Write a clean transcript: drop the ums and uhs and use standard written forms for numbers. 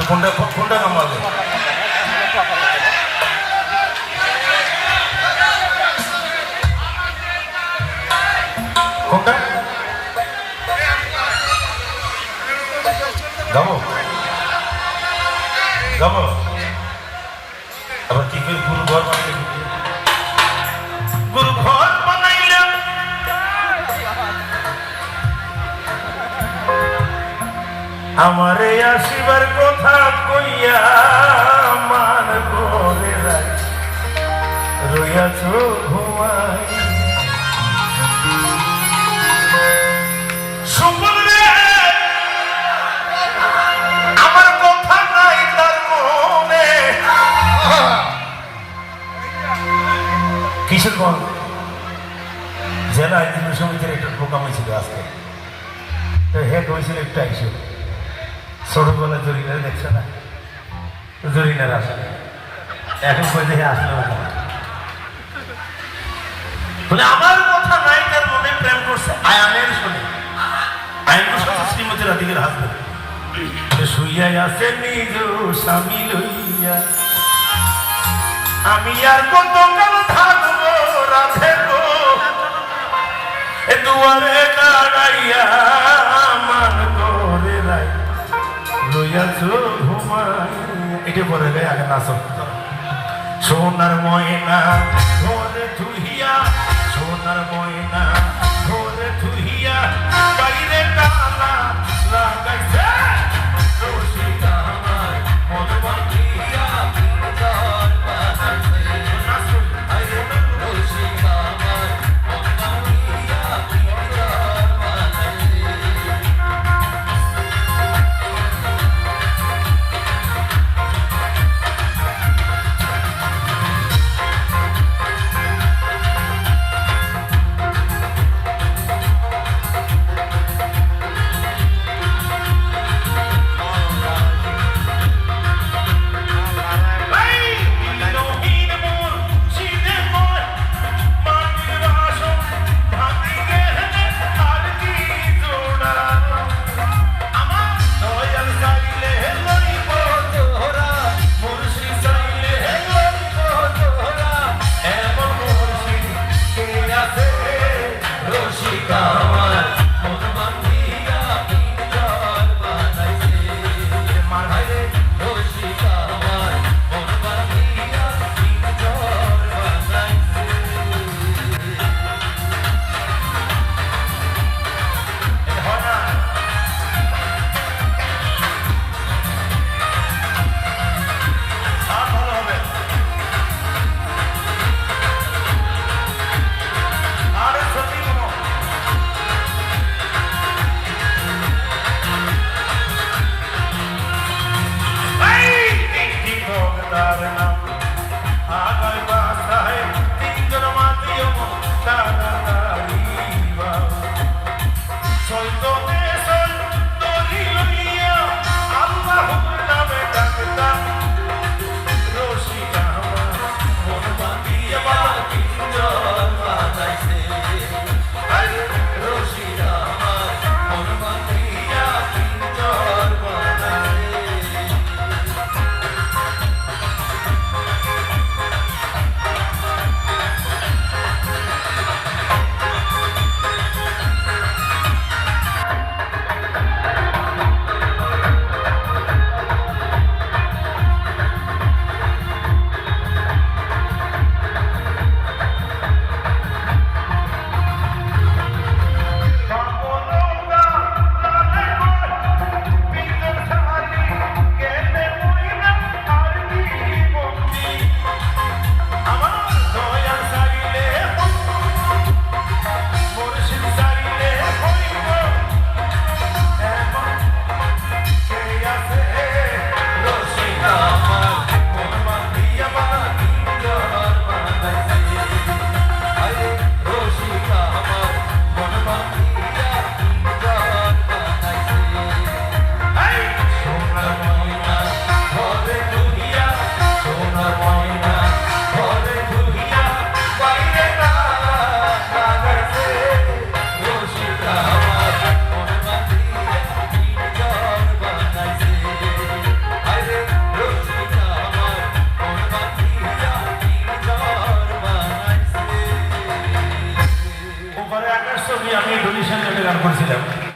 কোনটা কোনটা কামাবে কোনটা গাবো গাবো আবার কি করে গুরু ঘর বানাইলে গুরু ঘর বানাইলাম আমারে আসিবার কথা কইয়া মান করে রইয়াছ ঘুমাই আমার কথা নাই তার মনে কিশোরগঞ্জ জেলা আইনজীবী সমিতির একটা প্রোগ্রাম হয়েছিল আজকে হেড হয়েছিল একটা ইস্যু ছোটবেলা জরিনার দেখছে না জরিনার আসলে এখন কই দেখে আসলে বলে আমার কথা নাই তার মনে প্রেম করছে আয়ানের শুনে আইন করছে শ্রীমতী রাধিকার হাসবেন্ড শুইয়া আছে নিজ স্বামী লইয়া আমি আর কত কাল থাকবো রাধে গো এ দুয়ারে দাঁড়াইয়া মান করে রাই রইয়াছ ঘুমাই এটা পরে রে আগে নাচ সোনার ময়না ধরে ধুইয়া সোনার ময়না ধরে ধুইয়া বাইরে টানা লাগাইছে রশিদ আমার মন বাঁধিয়া ভিতর বানাইছে রশিদ আমার মন বাঁধিয়া ভিতর বানাইছে আকাশ ছবি আমি ডোনেশন গান করছিলাম